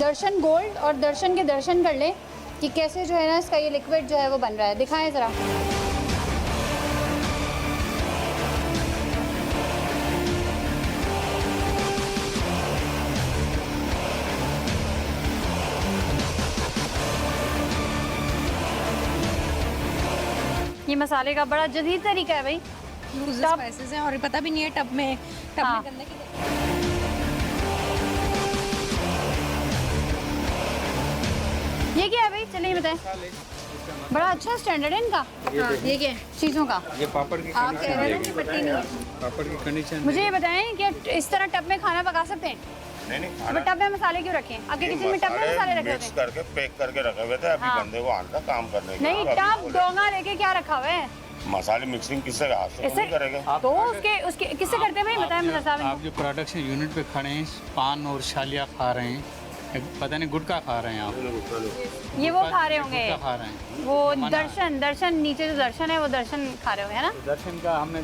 दर्शन गोल्ड और दर्शन के दर्शन कर ले कि कैसे जो है ना इसका ये लिक्विड जो है वो बन रहा है। दिखाएं ज़रा। ये मसाले का बड़ा जदीद तरीका है भाई। स्पाइसेस हैं और पता भी नहीं है टब में हाँ। करने के लिए। ये क्या है भाई, चलिए बताएं। बड़ा अच्छा स्टैंडर्ड है इनका। ये क्या है चीज़ों का? ये पापड़ की आप कह रहे हैं कि पट्टी नहीं है। पापड़ की कंडीशन। मुझे ये बताएं कि इस तरह टब में खाना पका सकते हैं? नहीं, टब में मसाले क्यों रखें? आपके किचन में टब में मसाले रखे होते हैं? करके पैक करके रखे हुए थे, अभी हाँ। बंदे को आना था काम करने के नहीं, टब डोंगा लेके क्या रखा हुआ है? मसाले मिक्सिंग किससे हाथ से इससे नहीं करेंगे? तो उसके किससे करते हैं भाई, बताएं मुझे साहब। आप जो प्रोडक्शन यूनिट पे खड़े हैं, पान और छालिया खा रहे हैं, पता नहीं गुटखा खा रहे हैं आप। ये वो खा रहे होंगे, गुटखा खा रहे हैं वो दर्शन नीचे जो दर्शन है वो दर्शन खा रहे होंगे, है ना? दर्शन का हमने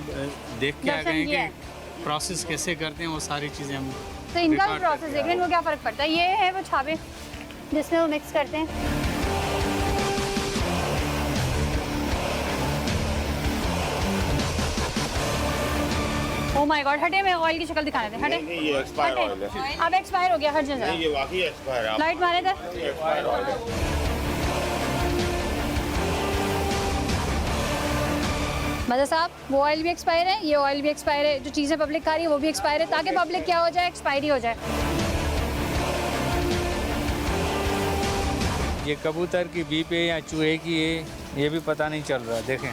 देख के आ दर्शन गए किया कि प्रोसेस कैसे करते हैं, वो सारी चीज़ें हम तो इनका भी रिकॉर्ड प्रोसेस करके देख लें, वो क्या फ़र्क पड़ता है। ये है वो छावे जिसमें वो मिक्स करते हैं। ओ माय गॉड, हटे, मैं ऑयल की शक्ल दिखाने थे, हटे। नहीं, ये एक्सपायर ऑयल है। अब एक्सपायर हो गया, हट जाए नहीं, ये वाकई एक्सपायर है। लाइट मारे थे। ये एक्सपायर ऑयल है। मदर साहब वो ऑयल भी एक्सपायर है, ये ऑयल भी एक्सपायर है, जो चीज़ें पब्लिक खा रही है वो भी एक्सपायर है, ताकि पब्लिक क्या हो जाए, एक्सपायरी हो जाए। ये कबूतर की बी पे या चूहे की है, ये भी पता नहीं चल रहा। देखें,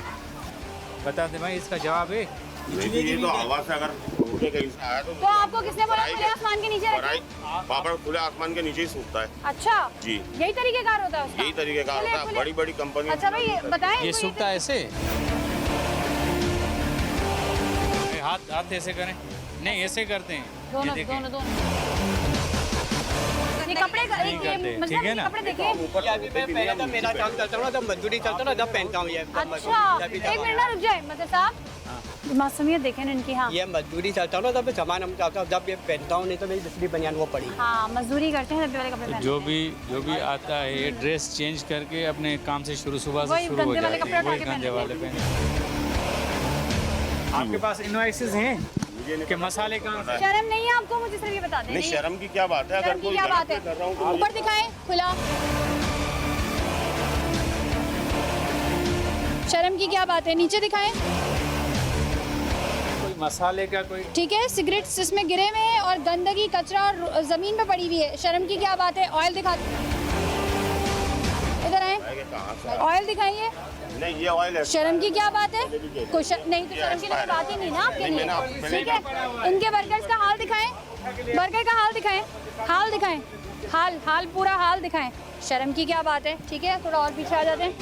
बता दे भाई, इसका जवाब है। ये तो हवा से अगर उड़े कहीं से आया तो आपको किसने बोला खुले आसमान के नीचे रखें? पापड़ खुले आसमान के नीचे ही सूखता है। अच्छा जी, यही तरीकेकार होता है उसका? यही तरीकेकार होता है, बड़ी बड़ी कंपनी। अच्छा भाई बताएं, ये सूखता है ऐसे, हाथ ऐसे करें, नहीं ऐसे करते हैं। दोनों ये दोनों ये कपड़े का नहीं करते, मतलब ठीक है ना? कपड़े देखिए। अभी मैं पहले तो मेरा काम चलता हूँ ना, जब मजदूरी चलता हूँ ना, जब पहनता हूँ ये। अच्छा एक मिनट ना रुक जाए मतलब साहब, मासूमियत देखें इनकी। हाँ ये मजदूरी चलता हूँ ना, तब सामान हम चलता हूँ, जब ये पहनता हूँ, नहीं तो मेरी दूसरी बनियान वो पड़ी। हाँ मजदूरी करते हैं, वाले कपड़े पहनते जो भी आता है ये ड्रेस चेंज करके अपने काम से सुबह वही से शुरू हो गंदे वाले जाते कपड़े हैं, उठा वही के गंदे पहनते वाले पहने। आपके पास इनवॉइसेस हैं कि मसाले कहाँ से? शर्म नहीं है आपको? मुझे सिर्फ ये बता दें। नहीं, शर्म की क्या बात है? अगर कोई क्या बात है? कर रहा हूँ तो ऊपर दिखाएं खुला। शर्म की क्या बात है? नीचे दिखाएं। कोई मसाले का कोई, ठीक है, सिगरेट्स इसमें गिरे हुए हैं और गंदगी कचरा और जमीन पे पड़ी हुई है। शर्म की क्या बात है? ऑयल दिखा, इधर आए। कहाँ से ऑयल दिखाइए। नहीं ये ऑयल है। शर्म की क्या बात है? कोई नहीं तो शर्म की कोई बात ही नहीं ना आपके लिए। ठीक है, इनके वर्कर्स का हाल दिखाएं, वर्कर का हाल दिखाएं, हाल दिखाएं, हाल पूरा हाल दिखाएं। शर्म की क्या बात है? ठीक है, थोड़ा और पीछे आ जाते हैं।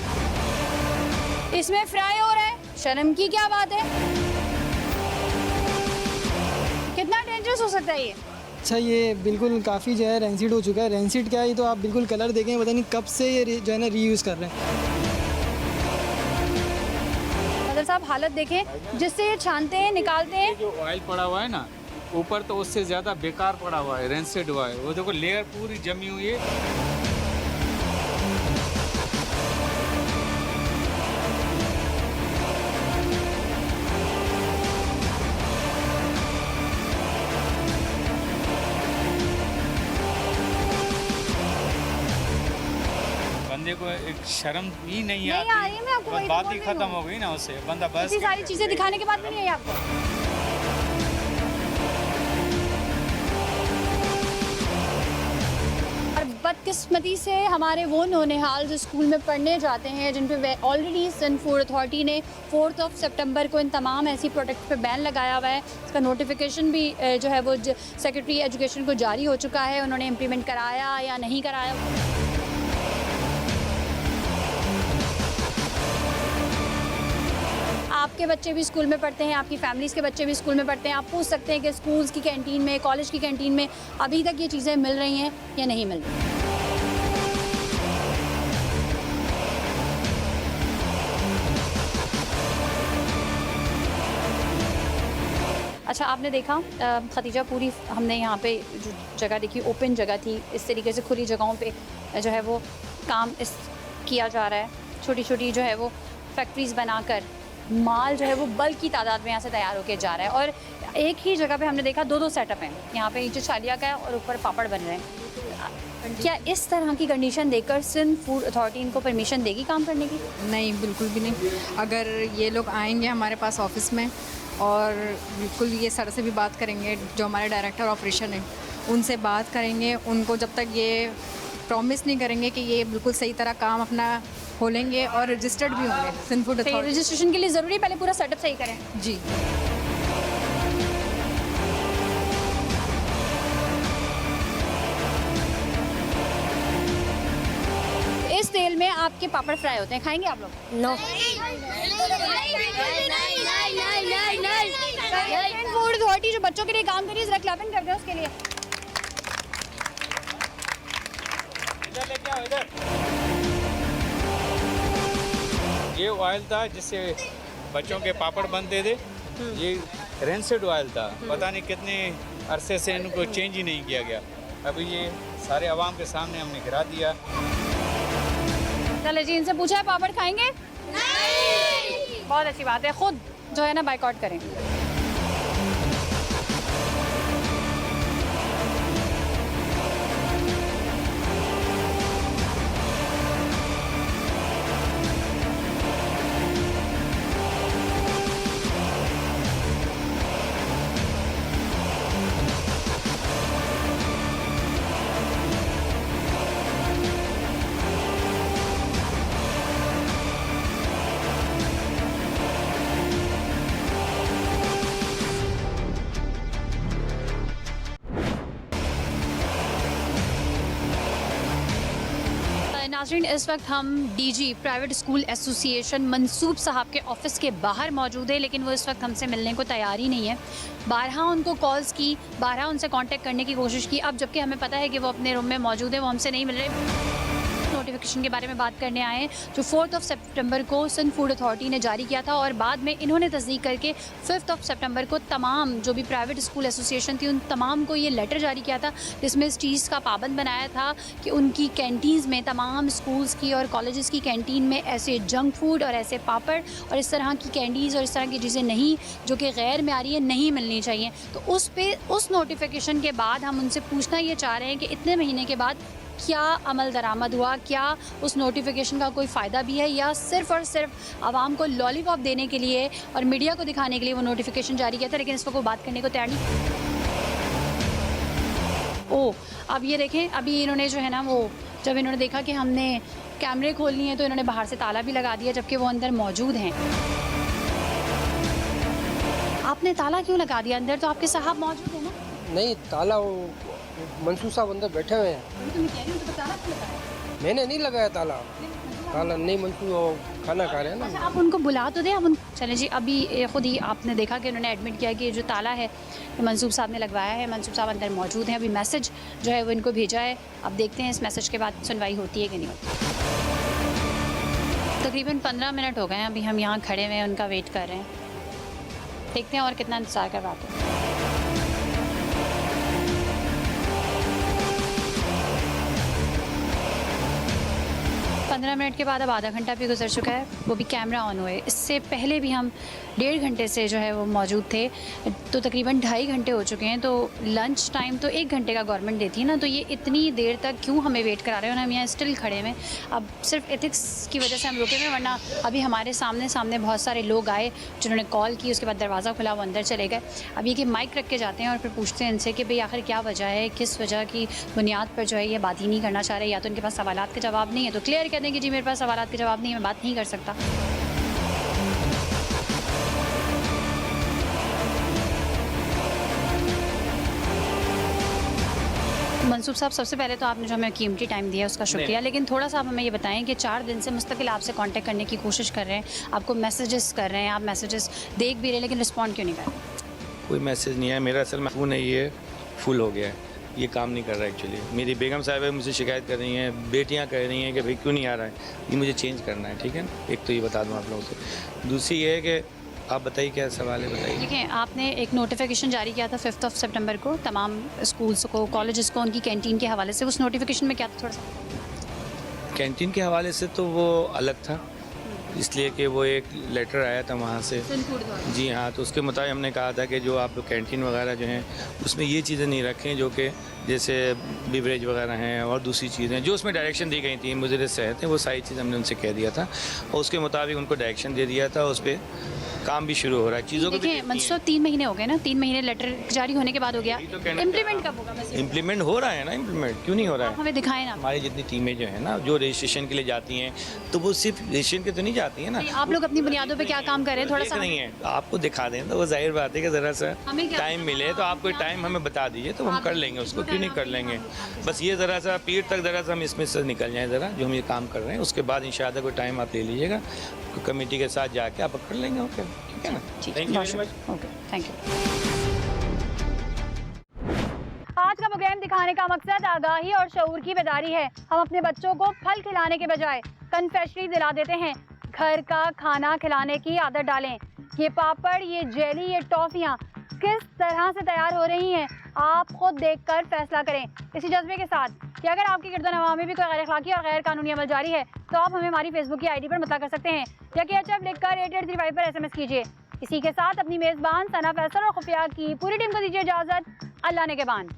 इसमें फ्राई हो रहा है, शर्म की क्या बात है? कितना डेंजरस हो सकता है ये? अच्छा, ये बिल्कुल काफ़ी जो है रेंसिड हो चुका है। रेंसिड क्या है, ये तो आप बिल्कुल कलर देखें, पता नहीं कब से ये जो है ना रीयूज़ कर रहे हैं। मतलब साहब हालत देखें, जिससे ये छानते हैं, निकालते हैं। जो ऑयल पड़ा हुआ है ना ऊपर, तो उससे ज़्यादा बेकार पड़ा हुआ है, रेंसिड हुआ है। वो देखो लेयर पूरी जमी हुई है। बंदे को एक शर्म ही नहीं नहीं आ रही है, मैं आपको वही तो बात बोल ही रही खत्म हूँ। हो गई ना उससे। बंदा बस इतनी सारी चीजें दिखाने के बाद भी नहीं आई आपको। और बदकिस्मती से हमारे वो नौनिहाल जो स्कूल में पढ़ने जाते हैं, जिन पे ऑलरेडी सन फूड अथॉरिटी ने 4 सितंबर को इन तमाम ऐसी प्रोडक्ट पे बैन लगाया हुआ है। इसका नोटिफिकेशन भी जो है वो सेक्रेटरी एजुकेशन को जारी हो चुका है। उन्होंने इम्प्लीमेंट कराया या नहीं कराया। आपके बच्चे भी स्कूल में पढ़ते हैं, आपकी फैमिलीज़ के बच्चे भी स्कूल में पढ़ते हैं। आप पूछ सकते हैं कि स्कूल्स की कैंटीन में, कॉलेज की कैंटीन में अभी तक ये चीज़ें मिल रही हैं या नहीं मिल रही। अच्छा, आपने देखा खतीजा, पूरी हमने यहाँ पे जो जगह देखी ओपन जगह थी। इस तरीके से खुली जगहों पे जो है वो काम किया जा रहा है। छोटी छोटी जो है वो फैक्ट्रीज़ बनाकर माल जो है वो बल्क की तादाद में यहाँ से तैयार होकर जा रहा है। और एक ही जगह पे हमने देखा 2 सेटअप हैं। यहाँ पे नीचे छालिया का है और ऊपर पापड़ बन रहे हैं। क्या इस तरह की कंडीशन देकर सिंध फूड अथॉरिटी इनको परमिशन देगी काम करने की? नहीं, बिल्कुल भी नहीं। अगर ये लोग आएंगे हमारे पास ऑफिस में और बिल्कुल ये सर से भी बात करेंगे, जो हमारे डायरेक्टर ऑपरेशन है उनसे बात करेंगे। उनको जब तक ये प्रॉमिस नहीं करेंगे कि ये बिल्कुल सही तरह काम अपना खोलेंगे और रजिस्टर्ड भी होंगे सिंध फूड अथॉरिटी। रजिस्ट्रेशन के लिए ज़रूरी पहले पूरा सेटअप सही करें। जी। इस तेल में आपके पापड़ फ्राई होते हैं, खाएंगे आप लोग? नो। फूड अथॉरिटी जो बच्चों के लिए काम करी है, जरा क्लैपिंग कर दो उसके लिए। ये ऑयल था जिससे बच्चों के पापड़ बनते थे। ये रेंसिड ऑयल था, पता नहीं कितने अरसे से इनको चेंज ही नहीं किया गया। अभी ये सारे आवाम के सामने हमने गिरा दिया। चले जी, इनसे पूछा है पापड़ खाएंगे? नहीं। बहुत अच्छी बात है, खुद जो है ना बाइकआउट करें। नाज़रीन, इस वक्त हम डीजी प्राइवेट स्कूल एसोसिएशन मंसूब साहब के ऑफिस के बाहर मौजूद है, लेकिन वो इस वक्त हमसे मिलने को तैयार ही नहीं है। बारहा उनको कॉल्स की, बारहा उनसे कांटेक्ट करने की कोशिश की। अब जबकि हमें पता है कि वो अपने रूम में मौजूद है, वो हमसे नहीं मिल रहे। नोटिफिकेशन के बारे में बात करने आए हैं जो 4 सितंबर को सिंध फूड अथॉरिटी ने जारी किया था और बाद में इन्होंने तस्दीक करके 5 सितंबर को तमाम जो भी प्राइवेट स्कूल एसोसिएशन थी उन तमाम को ये लेटर जारी किया था, जिसमें इस चीज़ का पाबंद बनाया था कि उनकी कैंटीन्स में, तमाम स्कूल्स की और कॉलेजेस की कैंटीन में ऐसे जंक फूड और ऐसे पापड़ और इस तरह की कैंडीज़ और इस तरह की चीज़ें नहीं, जो कि गैर मेयारी है, नहीं मिलनी चाहिए। तो उस नोटिफिकेशन के बाद हम उनसे पूछना ये चाह रहे हैं कि इतने महीने के बाद क्या अमल दरामद हुआ, क्या उस नोटिफिकेशन का कोई फ़ायदा भी है या सिर्फ़ और सिर्फ आवाम को लॉलीपॉप देने के लिए और मीडिया को दिखाने के लिए वो नोटिफिकेशन जारी किया था, लेकिन इस पर कोई बात करने को तैयार नहीं। अब ये देखें, अभी इन्होंने जो है ना वो जब इन्होंने देखा कि हमने कैमरे खोलनी है तो इन्होंने बाहर से ताला भी लगा दिया जबकि वो अंदर मौजूद हैं। आपने ताला क्यों लगा दिया? अंदर तो आपके साहब मौजूद है ना। नहीं ताला वो मंसूर साहब अंदर बैठे हुए हैं। मैंने नहीं लगाया ताला। ताला नहीं, मंसूर वो खाना खा रहे हैं ना। अच्छा, आप उनको बुला तो दें। अब चलें जी, अभी खुद ही आपने देखा कि उन्होंने एडमिट किया कि जो ताला है मंसूर साहब ने लगवाया है। मंसूर साहब अंदर मौजूद हैं। अभी मैसेज जो है वो इनको भेजा है। अब देखते हैं इस मैसेज के बाद सुनवाई होती है कि नहीं होती। तकरीबन 15 मिनट हो गए हैं, अभी हम यहाँ खड़े हुए हैं, उनका वेट कर रहे हैं। देखते हैं और कितना इंतज़ार करवाते हैं। 15 मिनट के बाद अब आधा घंटा भी गुजर चुका है, वो भी कैमरा ऑन हुए। इससे पहले भी हम 1.5 घंटे से जो है वो मौजूद थे, तो तकरीबन 2.5 घंटे हो चुके हैं। तो लंच टाइम तो 1 घंटे का गवर्नमेंट देती है ना, तो ये इतनी देर तक क्यों हमें वेट करा रहे हैं और हम यहाँ स्टिल खड़े हुए। अब सिर्फ एथिक्स की वजह से हम रुके हुए, वरना अभी हमारे सामने बहुत सारे लोग आए जिन्होंने कॉल की, उसके बाद दरवाज़ा खुला, वो अंदर चले गए। अब ये कि माइक रख के जाते हैं और फिर पूछते हैं इनसे कि भाई आखिर क्या वजह है, किस वजह की बुनियाद पर जो है ये बात ही नहीं करना चाह रहे, या तो इनके पास सवालात का जवाब नहीं है तो क्लियर कह दें कि जी मेरे पास सवालात के जवाब नहीं है, मैं बात नहीं कर सकता। मंसूर साहब, सबसे पहले तो आपने जो हमें कीमती टाइम दिया उसका शुक्रिया, लेकिन थोड़ा सा आप हमें ये बताएं कि 4 दिन से मुस्तकिल आपसे कांटेक्ट करने की कोशिश कर रहे हैं, आपको मैसेजेस कर रहे हैं, आप मैसेजेस देख भी रहे हैं, लेकिन रिस्पॉन्ड क्यों नहीं कर रहे? कोई मैसेज नहीं है मेरा, असल में फ़ोन है ये फुल हो गया है, ये काम नहीं कर रहा है एक्चुअली। मेरी बेगम साहब है, मुझसे शिकायत कर रही हैं, बेटियां कह रही हैं कि भाई क्यों नहीं आ रहा है, ये मुझे चेंज करना है, ठीक है। एक तो ये बता दूं आप लोगों से। दूसरी ये है कि आप बताइए क्या सवाल है, बताइए। देखिए, आपने एक नोटिफिकेशन जारी किया था 5 सितंबर को तमाम स्कूल्स को, कॉलेजेस को, उनकी कैंटीन के हवाले से। उस नोटिफिकेशन में क्या था? थोड़ा सा कैंटीन के हवाले से तो वो अलग था, इसलिए कि वो एक लेटर आया था वहाँ से। जी हाँ, तो उसके मुताबिक हमने कहा था कि जो आप लोग कैंटीन वगैरह जो हैं उसमें ये चीज़ें नहीं रखें जो कि जैसे बिवरेज वगैरह हैं और दूसरी चीज़ें जो उसमें डायरेक्शन दी गई थी, मुझे सेहत है, वो सारी चीज़ हमने उनसे कह दिया था और उसके मुताबिक उनको डायरेक्शन दे दिया था। उस पर काम भी शुरू हो रहा है, चीज़ों को। देखिए मंसूर, 3 महीने हो गए ना, 3 महीने लेटर जारी होने के बाद हो गया, इम्प्लीमेंट कब होगा? इम्प्लीमेंट हो रहा है ना, इम्प्लीमेंट क्यों नहीं हो रहा है? हमें दिखाएं ना। हमारी जितनी टीमें जो है ना, जो रजिस्ट्रेशन के लिए जाती हैं, तो वो सिर्फ रजिस्ट्रेशन के तो नहीं जाती हैं ना। आप लोग अपनी बुनियादों पे क्या काम कर रहे हैं, थोड़ा सा नहीं है, आपको दिखा दें तो वो जाहिर बात है कि ज़रा सा टाइम मिले तो आप कोई टाइम हमें बता दीजिए तो हम कर लेंगे उसको, क्यों नहीं कर लेंगे। बस ये ज़रा सा पीठ तक ज़रा सा हम इसमें से निकल जाएँ ज़रा, जो हम ये काम कर रहे हैं, उसके बाद इंशाअल्लाह कोई टाइम आप ले लीजिएगा, कमेटी के साथ जाके आप कर लेंगे। ओके, ठीक है ना, thank you very much. Okay, thank you. आज का प्रोग्राम दिखाने का मकसद आगाही और शऊर की बेदारी है। हम अपने बच्चों को फल खिलाने के बजाय कन्फेक्शनरी दिला देते हैं। घर का खाना खिलाने की आदत डालें। ये पापड़, ये जेली, ये टॉफियाँ किस तरह से तैयार हो रही हैं, आप खुद देखकर फैसला करें। इसी जज्बे के साथ कि अगर आपकी गिरदोनवा में भी कोई गैर अखलाकी और गैर कानूनी अमल जारी है तो आप हमें हमारी फेसबुक की ID पर मुतला कर सकते हैं या KHF लिखकर 8835 पर SMS कीजिए। इसी के साथ अपनी मेज़बान सना फैसल और खुफिया की पूरी टीम को दीजिए इजाज़त। अल्लाह ने के बान।